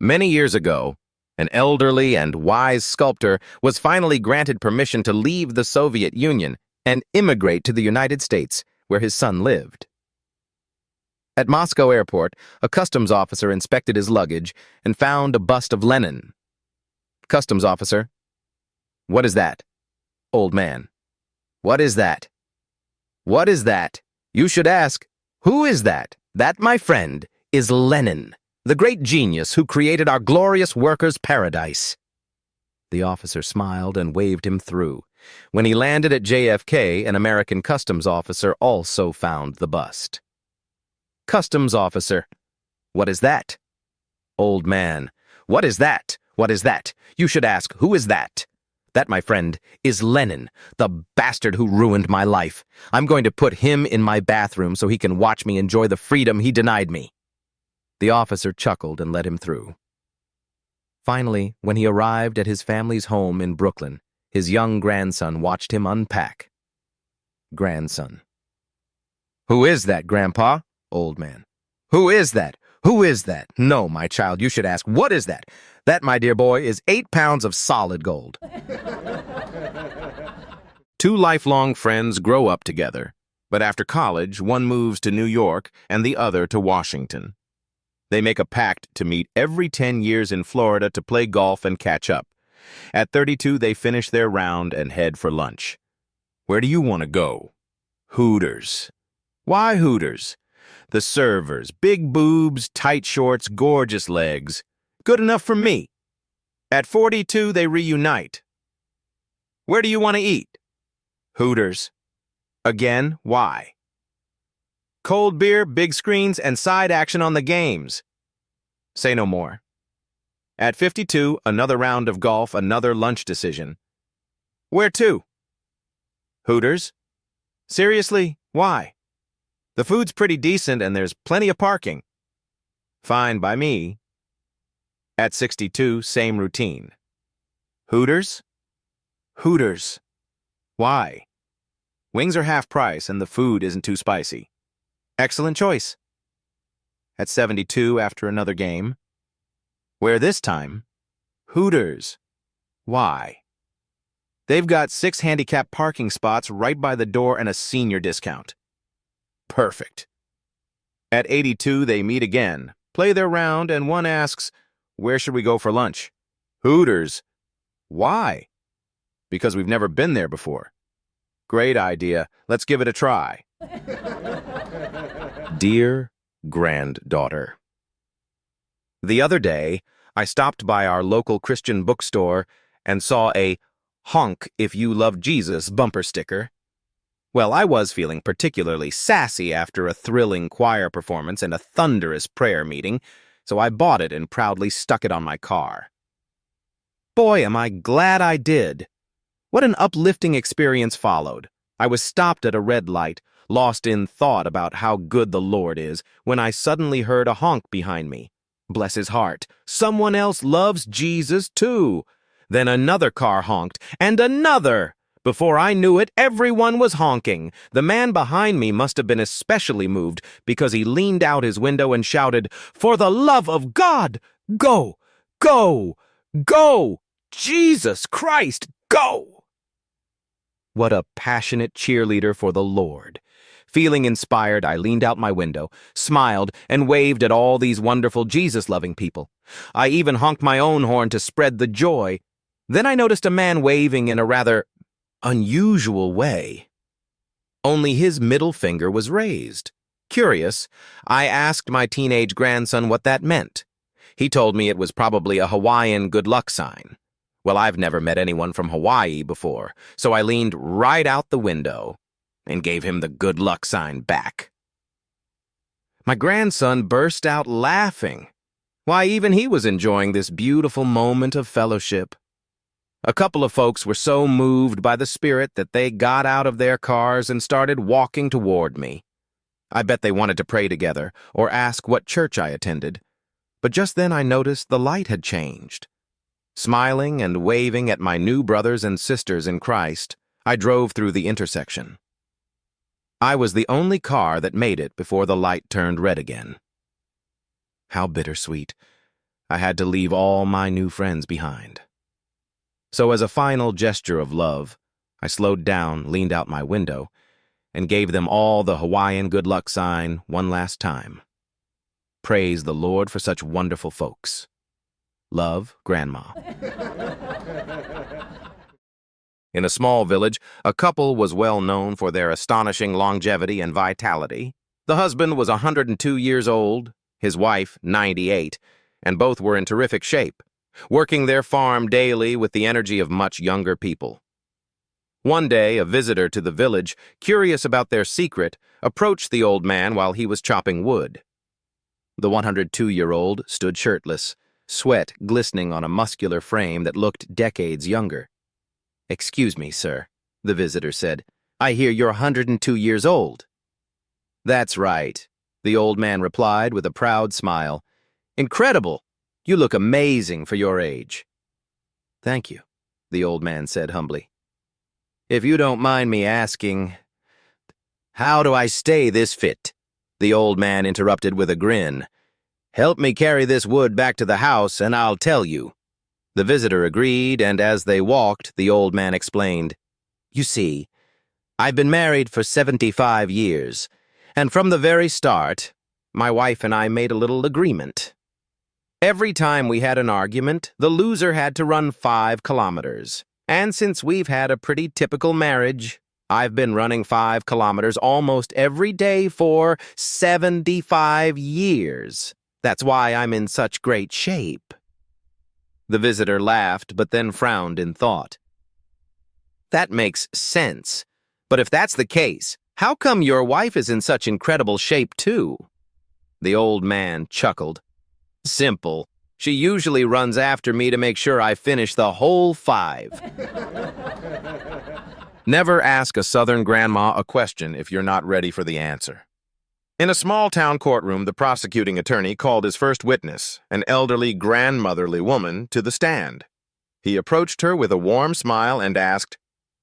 Many years ago, an elderly and wise sculptor was finally granted permission to leave the Soviet Union and immigrate to the United States, where his son lived. At Moscow airport, a customs officer inspected his luggage and found a bust of Lenin. Customs officer: "What is that?" Old man: "What is that?" "What is that? You should ask, who is that?" "That, my friend, is Lenin, the great genius who created our glorious workers' paradise." The officer smiled and waved him through. When he landed at JFK, an American customs officer also found the bust. Customs officer: "What is that?" Old man: "What is that? What is that? You should ask, who is that?" "That, my friend, is Lenin, the bastard who ruined my life. I'm going to put him in my bathroom so he can watch me enjoy the freedom he denied me." The officer chuckled and let him through. Finally, when he arrived at his family's home in Brooklyn, his young grandson watched him unpack. Grandson: "Who is that, Grandpa?" Old man: "Who is that? Who is that?" "No, my child, you should ask, what is that?" "That, my dear boy, is 8 pounds of solid gold." Two lifelong friends grow up together, but after college, one moves to New York and the other to Washington. They make a pact to meet every 10 years in Florida to play golf and catch up. At 32, they finish their round and head for lunch. "Where do you want to go?" "Hooters." "Why Hooters?" "The servers, big boobs, tight shorts, gorgeous legs. Good enough for me." At 42, they reunite. "Where do you want to eat?" "Hooters." Again, why? "Cold beer, big screens, and side action on the games." Say no more. At 52, another round of golf, another lunch decision. "Where to?" "Hooters." "Seriously, why?" "The food's pretty decent and there's plenty of parking." "Fine by me." At 62, same routine. "Hooters?" "Hooters." Why? "Wings are half price and the food isn't too spicy." Excellent choice. At 72, after another game. "Where this time?" "Hooters." Why? "They've got 6 handicap parking spots right by the door and a senior discount." Perfect. At 82, they meet again, play their round, and one asks, "Where should we go for lunch?" "Hooters." Why? "Because we've never been there before." Great idea. Let's give it a try. Dear Granddaughter, the other day, I stopped by our local Christian bookstore and saw a "Honk if you love Jesus" bumper sticker. Well, I was feeling particularly sassy after a thrilling choir performance and a thunderous prayer meeting, so I bought it and proudly stuck it on my car. Boy, am I glad I did. What an uplifting experience followed. I was stopped at a red light, lost in thought about how good the Lord is, when I suddenly heard a honk behind me. Bless his heart, someone else loves Jesus too. Then another car honked, and another. Before I knew it, everyone was honking. The man behind me must have been especially moved because he leaned out his window and shouted, "For the love of God, go, go, go! Jesus Christ, go!" What a passionate cheerleader for the Lord. Feeling inspired, I leaned out my window, smiled, and waved at all these wonderful Jesus-loving people. I even honked my own horn to spread the joy. Then I noticed a man waving in a rather unusual way. Only his middle finger was raised. Curious, I asked my teenage grandson what that meant. He told me it was probably a Hawaiian good luck sign. Well, I've never met anyone from Hawaii before, so I leaned right out the window and gave him the good luck sign back. My grandson burst out laughing. Why, even he was enjoying this beautiful moment of fellowship. A couple of folks were so moved by the Spirit that they got out of their cars and started walking toward me. I bet they wanted to pray together or ask what church I attended. But just then I noticed the light had changed. Smiling and waving at my new brothers and sisters in Christ, I drove through the intersection. I was the only car that made it before the light turned red again. How bittersweet. I had to leave all my new friends behind. So as a final gesture of love, I slowed down, leaned out my window, and gave them all the Hawaiian good luck sign one last time. Praise the Lord for such wonderful folks. Love, Grandma. In a small village, a couple was well known for their astonishing longevity and vitality. The husband was 102 years old, his wife 98, and both were in terrific shape, working their farm daily with the energy of much younger people. One day, a visitor to the village, curious about their secret, approached the old man while he was chopping wood. The 102-year-old stood shirtless, sweat glistening on a muscular frame that looked decades younger. "Excuse me, sir," the visitor said. "I hear you're 102 years old." "That's right," the old man replied with a proud smile. "Incredible! You look amazing for your age." "Thank you," the old man said humbly. "If you don't mind me asking, how do I stay this fit?" the old man interrupted with a grin. "Help me carry this wood back to the house and I'll tell you." The visitor agreed, and as they walked, the old man explained, "You see, I've been married for 75 years, and from the very start, my wife and I made a little agreement. Every time we had an argument, the loser had to run 5 kilometers. And since we've had a pretty typical marriage, I've been running 5 kilometers almost every day for 75 years. That's why I'm in such great shape." The visitor laughed, but then frowned in thought. "That makes sense. But if that's the case, how come your wife is in such incredible shape, too?" The old man chuckled. "Simple. She usually runs after me to make sure I finish the whole 5. Never ask a Southern grandma a question if you're not ready for the answer. In a small-town courtroom, the prosecuting attorney called his first witness, an elderly, grandmotherly woman, to the stand. He approached her with a warm smile and asked,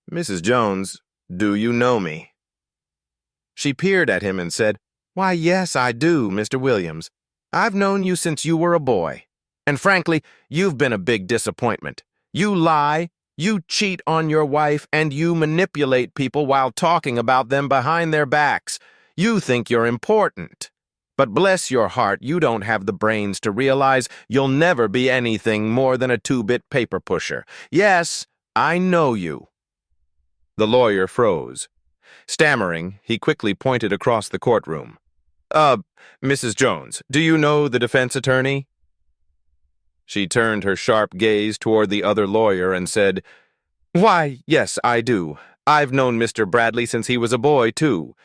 "Mrs. Jones, do you know me?" She peered at him and said, "Why, yes, I do, Mr. Williams. I've known you since you were a boy. And frankly, you've been a big disappointment. You lie, you cheat on your wife, and you manipulate people while talking about them behind their backs. You think you're important. But bless your heart, you don't have the brains to realize you'll never be anything more than a 2-bit paper pusher. Yes, I know you." The lawyer froze. Stammering, he quickly pointed across the courtroom. Mrs. Jones, do you know the defense attorney?" She turned her sharp gaze toward the other lawyer and said, "Why, yes, I do. I've known Mr. Bradley since he was a boy, too.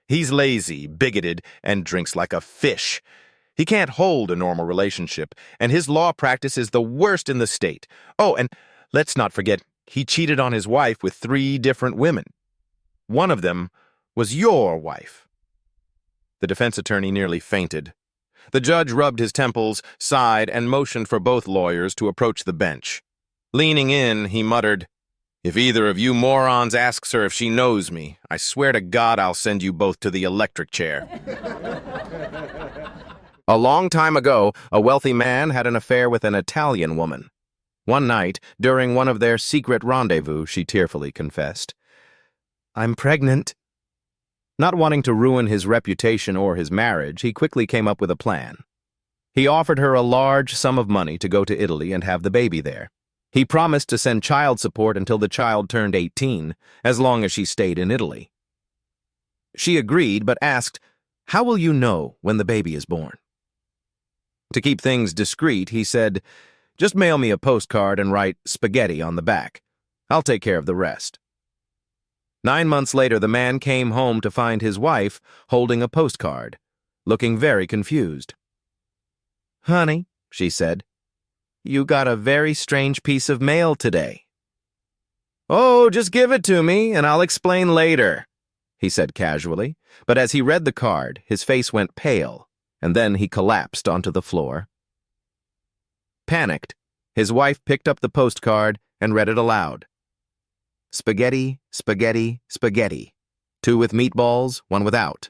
He's lazy, bigoted, and drinks like a fish. He can't hold a normal relationship, and his law practice is the worst in the state. Oh, and let's not forget, he cheated on his wife with 3 different women. One of them was your wife." The defense attorney nearly fainted. The judge rubbed his temples, sighed, and motioned for both lawyers to approach the bench. Leaning in, he muttered, "If either of you morons asks her if she knows me, I swear to God I'll send you both to the electric chair." A long time ago, a wealthy man had an affair with an Italian woman. One night, during one of their secret rendezvous, she tearfully confessed, "I'm pregnant." Not wanting to ruin his reputation or his marriage, he quickly came up with a plan. He offered her a large sum of money to go to Italy and have the baby there. He promised to send child support until the child turned 18, as long as she stayed in Italy. She agreed, but asked, "How will you know when the baby is born?" To keep things discreet, he said, "Just mail me a postcard and write spaghetti on the back. I'll take care of the rest." 9 months later, the man came home to find his wife holding a postcard, looking very confused. "Honey," she said, "you got a very strange piece of mail today." "Oh, just give it to me, and I'll explain later," he said casually, but as he read the card, his face went pale, and then he collapsed onto the floor. Panicked, his wife picked up the postcard and read it aloud. "Spaghetti, spaghetti, spaghetti. 2 with meatballs, 1 without."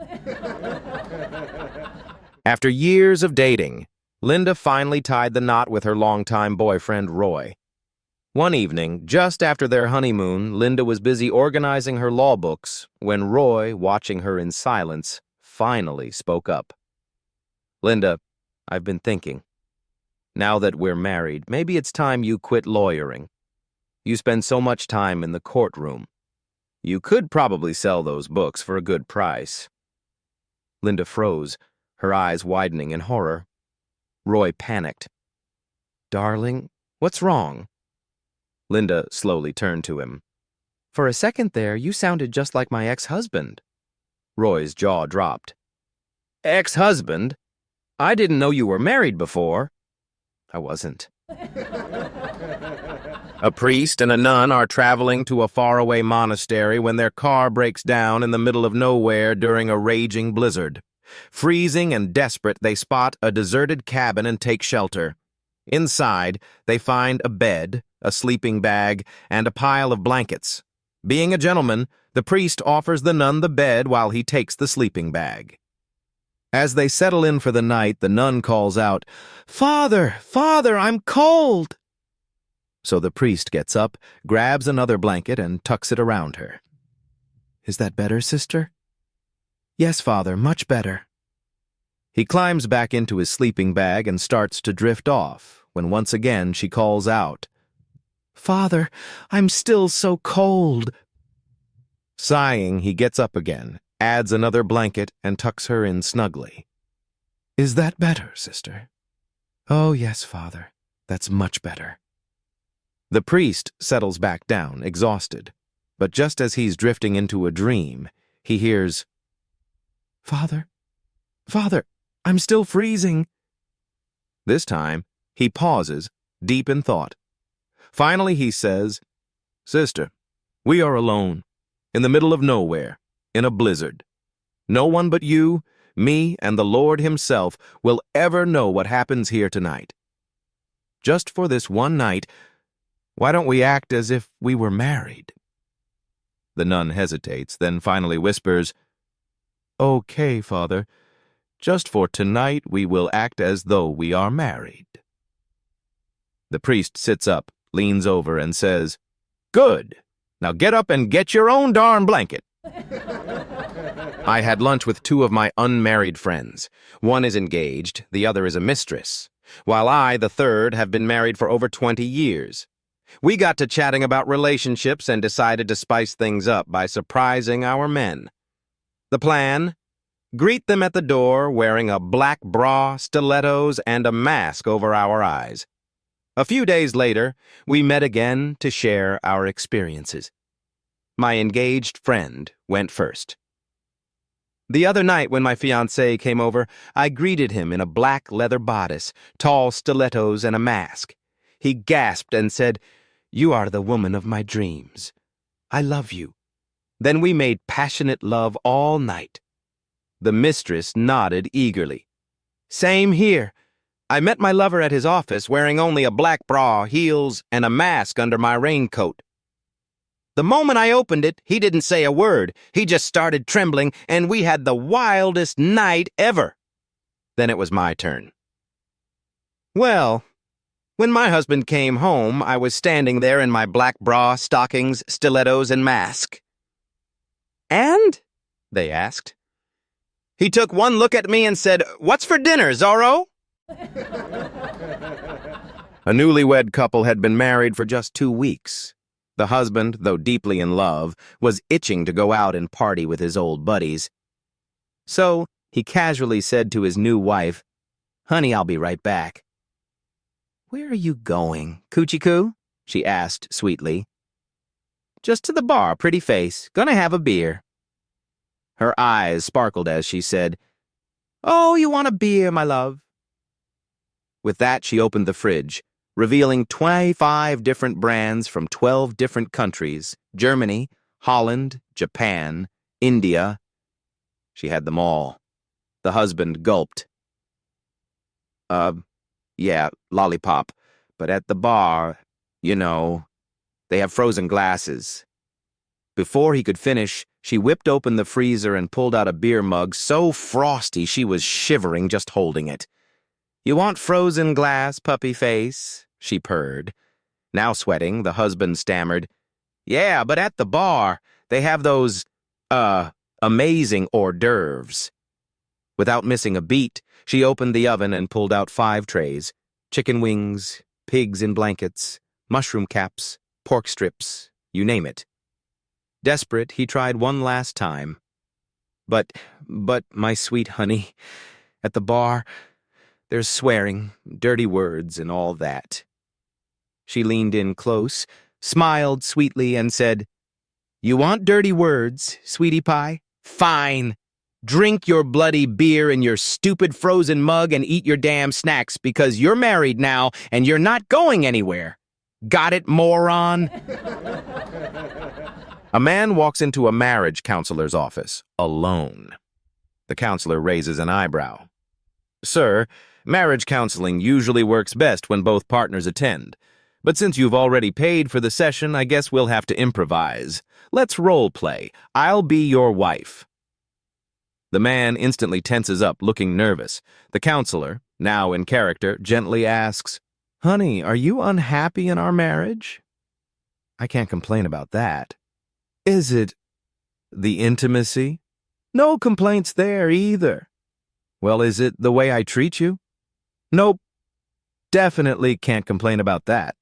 After years of dating, Linda finally tied the knot with her longtime boyfriend, Roy. One evening, just after their honeymoon, Linda was busy organizing her law books when Roy, watching her in silence, finally spoke up. "Linda, I've been thinking. Now that we're married, maybe it's time you quit lawyering. You spend so much time in the courtroom. You could probably sell those books for a good price." Linda froze, her eyes widening in horror. Roy panicked. "Darling, what's wrong?" Linda slowly turned to him. "For a second there, you sounded just like my ex-husband." Roy's jaw dropped. "Ex-husband? I didn't know you were married before." "I wasn't." A priest and a nun are traveling to a faraway monastery when their car breaks down in the middle of nowhere during a raging blizzard. Freezing and desperate, they spot a deserted cabin and take shelter. Inside, they find a bed, a sleeping bag, and a pile of blankets. Being a gentleman, the priest offers the nun the bed while he takes the sleeping bag. As they settle in for the night, the nun calls out, "Father, Father, I'm cold!" So the priest gets up, grabs another blanket, and tucks it around her. "Is that better, sister?" "Yes, Father, much better." He climbs back into his sleeping bag and starts to drift off, when once again she calls out, "Father, I'm still so cold." Sighing, he gets up again, adds another blanket, and tucks her in snugly. "Is that better, sister?" "Oh, yes, Father, that's much better." The priest settles back down, exhausted, but just as he's drifting into a dream, he hears, "Father, Father, I'm still freezing." This time, he pauses, deep in thought. Finally, he says, "Sister, we are alone, in the middle of nowhere, in a blizzard. No one but you, me, and the Lord himself will ever know what happens here tonight. Just for this one night, why don't we act as if we were married?" The nun hesitates, then finally whispers, "Okay, Father. Just for tonight we will act as though we are married." The priest sits up, leans over, and says, "Good. Now get up and get your own darn blanket." I had lunch with two of my unmarried friends. One is engaged, the other is a mistress, while I, the third, have been married for over 20 years. We got to chatting about relationships and decided to spice things up by surprising our men. The plan? Greet them at the door wearing a black bra, stilettos, and a mask over our eyes. A few days later, we met again to share our experiences. My engaged friend went first. The other night when my fiancé came over, I greeted him in a black leather bodice, tall stilettos, and a mask. He gasped and said, "You are the woman of my dreams. I love you." Then we made passionate love all night. The mistress nodded eagerly. "Same here. I met my lover at his office wearing only a black bra, heels, and a mask under my raincoat. The moment I opened it, he didn't say a word. He just started trembling, and we had the wildest night ever." Then it was my turn. Well, when my husband came home, I was standing there in my black bra, stockings, stilettos, and mask. "And?" they asked. He took one look at me and said, "What's for dinner, Zorro?" A newlywed couple had been married for just 2 weeks. The husband, though deeply in love, was itching to go out and party with his old buddies. So he casually said to his new wife, "Honey, I'll be right back." "Where are you going, Coochie-Coo?" she asked sweetly. "Just to the bar, pretty face. Gonna have a beer." Her eyes sparkled as she said, "Oh, you want a beer, my love?" With that, she opened the fridge, revealing 25 different brands from 12 different countries: Germany, Holland, Japan, India. She had them all. The husband gulped. Yeah, lollipop. But at the bar, you know, they have frozen glasses." Before he could finish, she whipped open the freezer and pulled out a beer mug so frosty she was shivering just holding it. You want frozen glass, puppy face? She purred. Now sweating, the husband stammered, Yeah, but at the bar, they have those, amazing hors d'oeuvres. Without missing a beat, she opened the oven and pulled out 5 trays. Chicken wings, pigs in blankets, mushroom caps, pork strips, you name it. Desperate, he tried one last time. But, my sweet honey, at the bar, there's swearing, dirty words, and all that. She leaned in close, smiled sweetly, and said, You want dirty words, sweetie pie? Fine. Drink your bloody beer in your stupid frozen mug and eat your damn snacks because you're married now and you're not going anywhere. Got it, moron? A man walks into a marriage counselor's office, alone. The counselor raises an eyebrow. Sir, marriage counseling usually works best when both partners attend. But since you've already paid for the session, I guess we'll have to improvise. Let's role play. I'll be your wife. The man instantly tenses up, looking nervous. The counselor, now in character, gently asks, Honey, are you unhappy in our marriage? I can't complain about that. Is it the intimacy? No complaints there either. Well, is it the way I treat you? Nope. Definitely can't complain about that.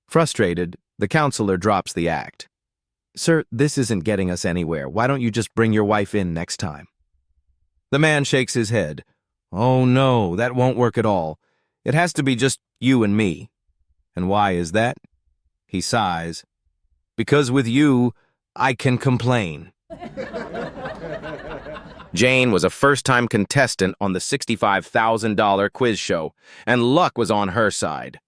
Frustrated, the counselor drops the act. Sir, this isn't getting us anywhere. Why don't you just bring your wife in next time? The man shakes his head. Oh no, that won't work at all. It has to be just you and me. And why is that? He sighs. Because with you, I can complain. Jane was a first-time contestant on the $65,000 quiz show, and luck was on her side.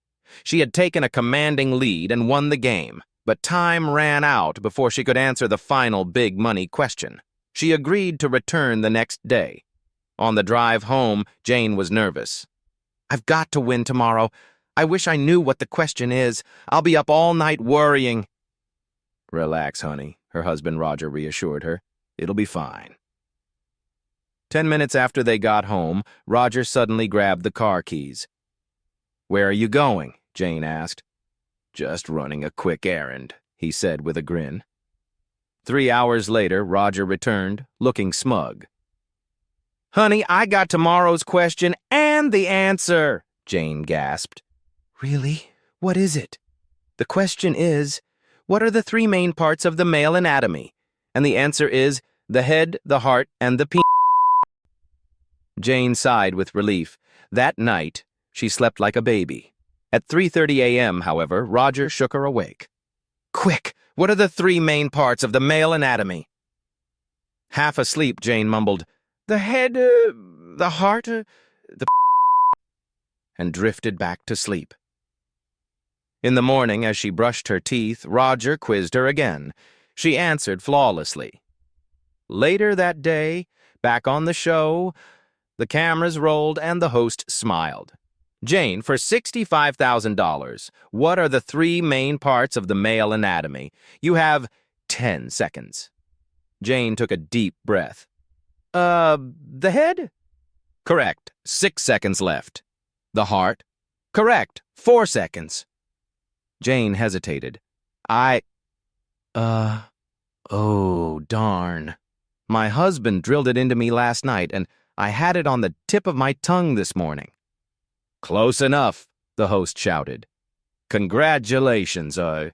She had taken a commanding lead and won the game, but time ran out before she could answer the final big money question. She agreed to return the next day. On the drive home, Jane was nervous. I've got to win tomorrow. I wish I knew what the question is. I'll be up all night worrying. Relax, honey, her husband Roger reassured her. It'll be fine. 10 minutes after they got home, Roger suddenly grabbed the car keys. Where are you going? Jane asked. Just running a quick errand, he said with a grin. 3 hours later, Roger returned, looking smug. Honey, I got tomorrow's question and the answer, Jane gasped. Really? What is it? The question is, what are the 3 main parts of the male anatomy? And the answer is the head, the heart, and the penis. Jane sighed with relief. That night, she slept like a baby. At 3:30 a.m., however, Roger shook her awake. Quick, what are the 3 main parts of the male anatomy? Half asleep, Jane mumbled, the head, the heart, the and drifted back to sleep. In the morning, as she brushed her teeth, Roger quizzed her again. She answered flawlessly. Later that day, back on the show, the cameras rolled and the host smiled. Jane, for $65,000, what are the 3 main parts of the male anatomy? You have 10 seconds. Jane took a deep breath. The head? Correct. 6 seconds left. The heart? Correct. 4 seconds. Jane hesitated. Oh, darn. My husband drilled it into me last night, and I had it on the tip of my tongue this morning. Close enough, the host shouted. Congratulations, A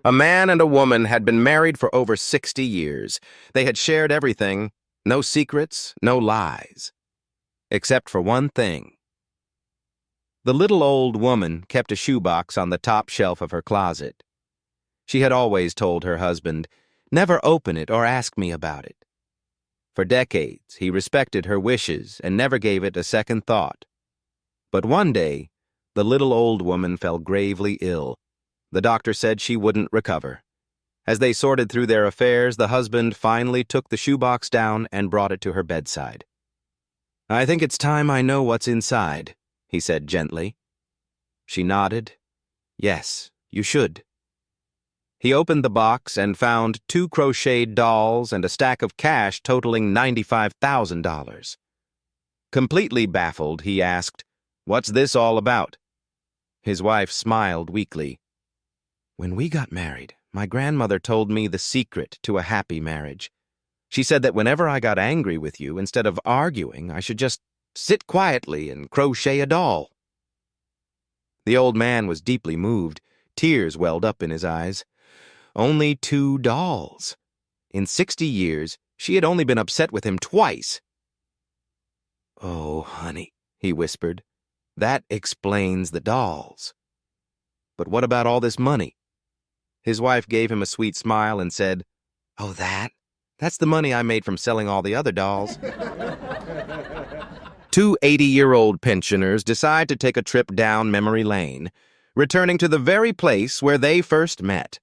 man and a woman had been married for over 60 years. They had shared everything, no secrets, no lies. Except for one thing. The little old woman kept a shoebox on the top shelf of her closet. She had always told her husband, never open it or ask me about it. For decades, he respected her wishes and never gave it a second thought. But one day, the little old woman fell gravely ill. The doctor said she wouldn't recover. As they sorted through their affairs, the husband finally took the shoebox down and brought it to her bedside. I think it's time I know what's inside, he said gently. She nodded. Yes, you should. He opened the box and found 2 crocheted dolls and a stack of cash totaling $95,000. Completely baffled, he asked, "What's this all about?" His wife smiled weakly. "When we got married, my grandmother told me the secret to a happy marriage. She said that whenever I got angry with you, instead of arguing, I should just sit quietly and crochet a doll." The old man was deeply moved. Tears welled up in his eyes. Only 2 dolls. In 60 years, she had only been upset with him twice. "Oh, honey," he whispered, "that explains the dolls. But what about all this money?" His wife gave him a sweet smile and said, "Oh, that's the money I made from selling all the other dolls." Two 80-year-old pensioners decide to take a trip down memory lane, returning to the very place where they first met.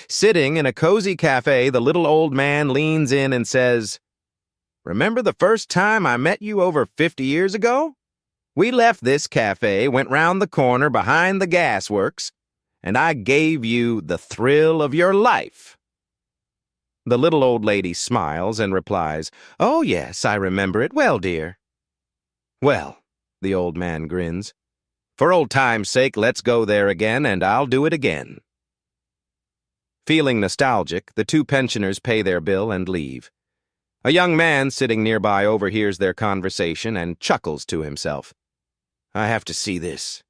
Sitting in a cozy cafe, the little old man leans in and says, "Remember the first time I met you over 50 years ago? We left this cafe, went round the corner behind the gasworks, and I gave you the thrill of your life." The little old lady smiles and replies, "Oh, yes, I remember it well, dear." "Well," the old man grins, "for old time's sake, let's go there again, and I'll do it again." Feeling nostalgic, the two pensioners pay their bill and leave. A young man sitting nearby overhears their conversation and chuckles to himself. "I have to see this,"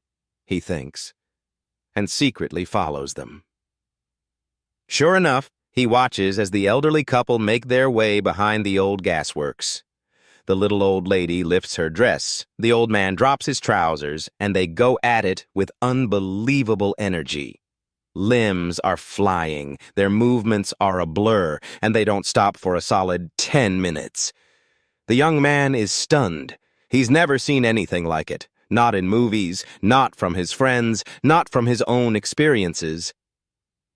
he thinks, and secretly follows them. Sure enough, he watches as the elderly couple make their way behind the old gasworks. The little old lady lifts her dress, the old man drops his trousers, and they go at it with unbelievable energy. Limbs are flying, their movements are a blur, and they don't stop for a solid 10 minutes. The young man is stunned. He's never seen anything like it, not in movies, not from his friends, not from his own experiences.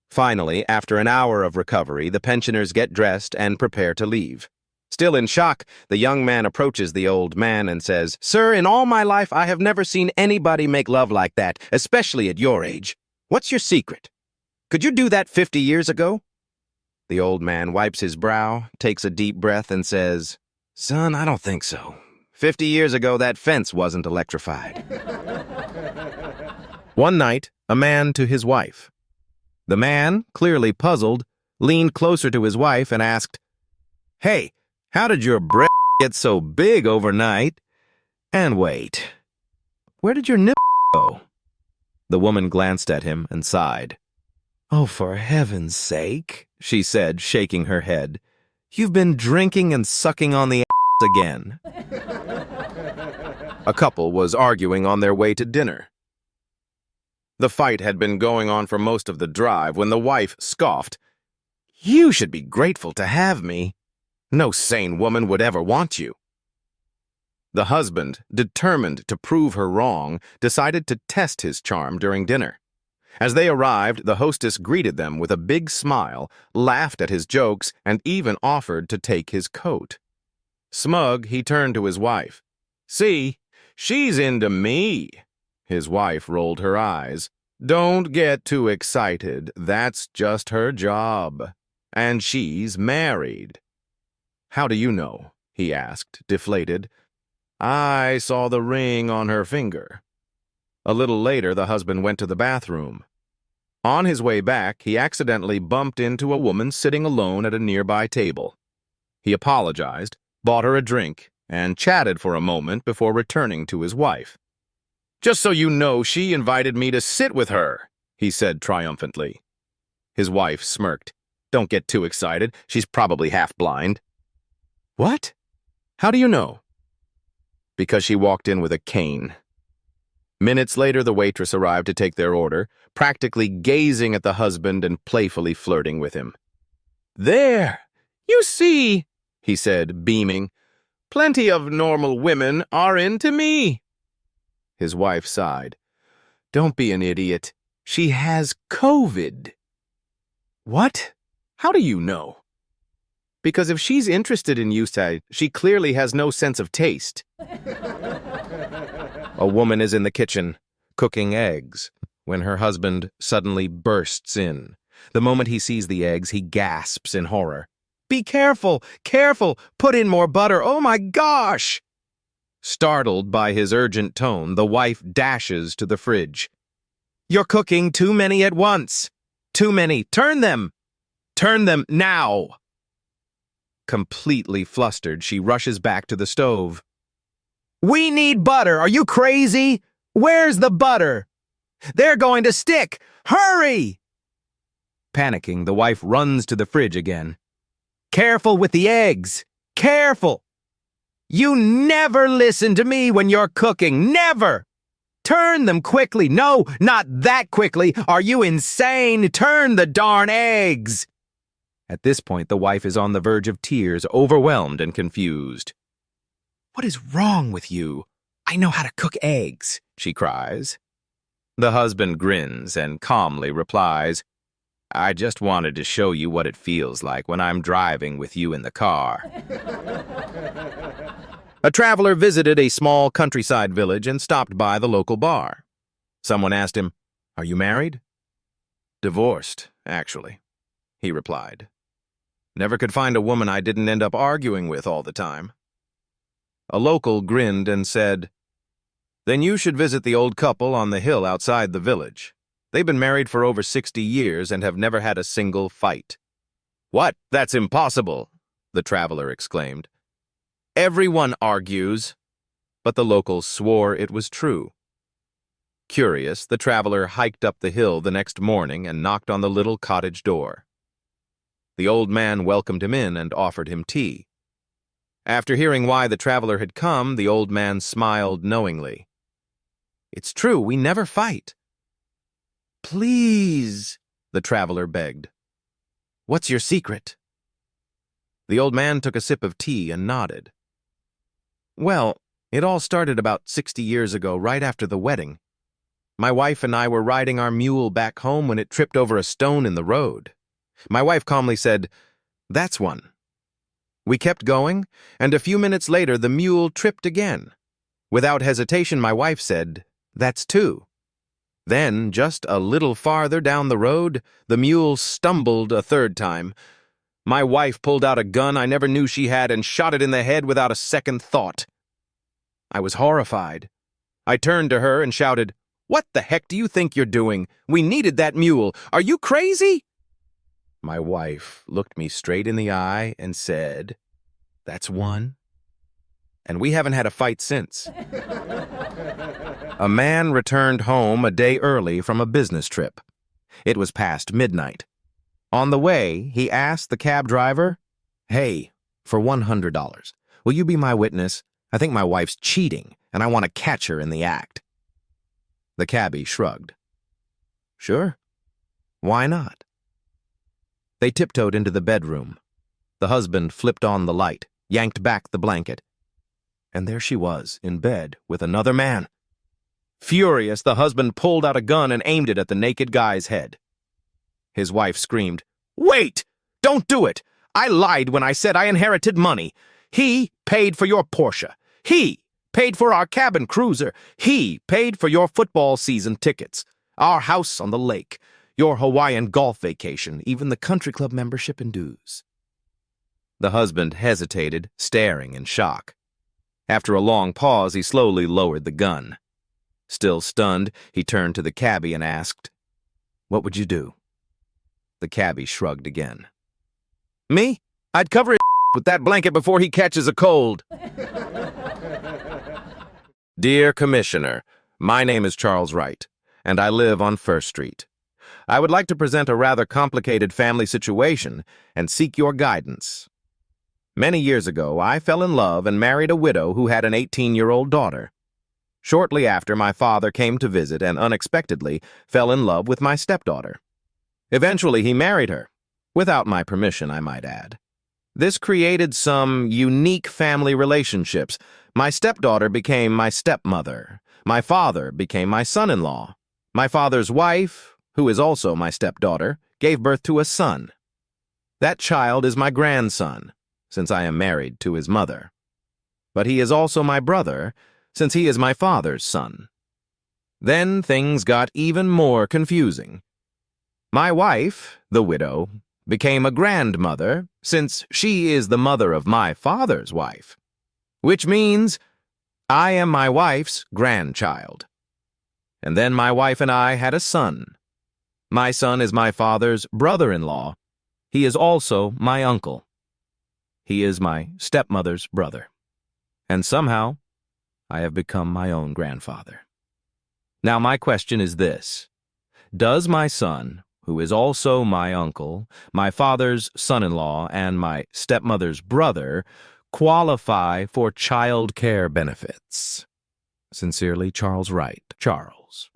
Finally, after an hour of recovery, the pensioners get dressed and prepare to leave. Still in shock, the young man approaches the old man and says, "Sir, in all my life I have never seen anybody make love like that, especially at your age. What's your secret? Could you do that 50 years ago?" The old man wipes his brow, takes a deep breath, and says, "Son, I don't think so. 50 years ago, that fence wasn't electrified." One night, a man to his wife. The man, clearly puzzled, leaned closer to his wife and asked, "Hey, how did your breast get so big overnight? And wait, where did your nipples go?" The woman glanced at him and sighed. "Oh, for heaven's sake," she said, shaking her head. "You've been drinking and sucking on the ass again." A couple was arguing on their way to dinner. The fight had been going on for most of the drive when the wife scoffed, "You should be grateful to have me. No sane woman would ever want you." The husband, determined to prove her wrong, decided to test his charm during dinner. As they arrived, the hostess greeted them with a big smile, laughed at his jokes, and even offered to take his coat. Smug, he turned to his wife. "See, she's into me." His wife rolled her eyes. "Don't get too excited. That's just her job. And she's married." "How do you know?" he asked, deflated. "I saw the ring on her finger." A little later, the husband went to the bathroom. On his way back, he accidentally bumped into a woman sitting alone at a nearby table. He apologized, bought her a drink, and chatted for a moment before returning to his wife. "Just so you know, she invited me to sit with her," he said triumphantly. His wife smirked. "Don't get too excited. She's probably half blind." "What? How do you know?" "Because she walked in with a cane." Minutes later, the waitress arrived to take their order, practically gazing at the husband and playfully flirting with him. "There, you see," he said, beaming. "Plenty of normal women are into me." His wife sighed. "Don't be an idiot. She has COVID." "What? How do you know?" "Because if she's interested in you, she clearly has no sense of taste." A woman is in the kitchen, cooking eggs, when her husband suddenly bursts in. The moment he sees the eggs, he gasps in horror. "Be careful! Careful! Put in more butter! Oh my gosh!" Startled by his urgent tone, the wife dashes to the fridge. "You're cooking too many at once. Too many. Turn them. Turn them now." Completely flustered, she rushes back to the stove. "We need butter. Are you crazy? Where's the butter? They're going to stick. Hurry!" Panicking, the wife runs to the fridge again. "Careful with the eggs. Careful! You never listen to me when you're cooking. Never! Turn them quickly. No, not that quickly. Are you insane? Turn the darn eggs!" At this point, the wife is on the verge of tears, overwhelmed and confused. "What is wrong with you? I know how to cook eggs," she cries. The husband grins and calmly replies, "I just wanted to show you what it feels like when I'm driving with you in the car." A traveler visited a small countryside village and stopped by the local bar. Someone asked him, "Are you married?" "Divorced, actually," he replied. "Never could find a woman I didn't end up arguing with all the time." A local grinned and said, "Then you should visit the old couple on the hill outside the village. They've been married for over 60 years and have never had a single fight." "What? That's impossible," the traveler exclaimed. "Everyone argues." But the locals swore it was true. Curious, the traveler hiked up the hill the next morning and knocked on the little cottage door. The old man welcomed him in and offered him tea. After hearing why the traveler had come, the old man smiled knowingly. "It's true, we never fight." "Please," the traveler begged. "What's your secret?" The old man took a sip of tea and nodded. "Well, it all started about 60 years ago, right after the wedding. My wife and I were riding our mule back home when it tripped over a stone in the road. My wife calmly said, 'That's one.' We kept going, and a few minutes later the mule tripped again. Without hesitation, my wife said, 'That's two.' Then, just a little farther down the road, the mule stumbled a third time. My wife pulled out a gun I never knew she had and shot it in the head without a second thought. I was horrified. I turned to her and shouted, 'What the heck do you think you're doing? We needed that mule. Are you crazy?' My wife looked me straight in the eye and said, 'That's one.' And we haven't had a fight since." A man returned home a day early from a business trip. It was past midnight. On the way, he asked the cab driver, "Hey, for $100, will you be my witness? I think my wife's cheating, and I want to catch her in the act." The cabbie shrugged. "Sure. Why not?" They tiptoed into the bedroom. The husband flipped on the light, yanked back the blanket, and there she was, in bed with another man. Furious, the husband pulled out a gun and aimed it at the naked guy's head. His wife screamed, "Wait! Don't do it! I lied when I said I inherited money. He paid for your Porsche. He paid for our cabin cruiser. He paid for your football season tickets, our house on the lake, your Hawaiian golf vacation, even the country club membership and dues." The husband hesitated, staring in shock. After a long pause, he slowly lowered the gun. Still stunned, he turned to the cabbie and asked, "What would you do?" The cabbie shrugged again. "Me? I'd cover his with that blanket before he catches a cold." Dear Commissioner, my name is Charles Wright, and I live on First Street. I would like to present a rather complicated family situation and seek your guidance. Many years ago, I fell in love and married a widow who had an 18-year-old daughter. Shortly after, my father came to visit and unexpectedly fell in love with my stepdaughter. Eventually, he married her, without my permission, I might add. This created some unique family relationships. My stepdaughter became my stepmother. My father became my son-in-law. My father's wife, who is also my stepdaughter, gave birth to a son. That child is my grandson, since I am married to his mother. But he is also my brother, since he is my father's son. Then things got even more confusing. My wife, the widow, became a grandmother, since she is the mother of my father's wife. Which means I am my wife's grandchild. And then my wife and I had a son. My son is my father's brother-in-law. He is also my uncle. He is my stepmother's brother. And somehow, I have become my own grandfather. Now my question is this. Does my son, who is also my uncle, my father's son-in-law, and my stepmother's brother, qualify for child care benefits? Sincerely, Charles Wright. Charles.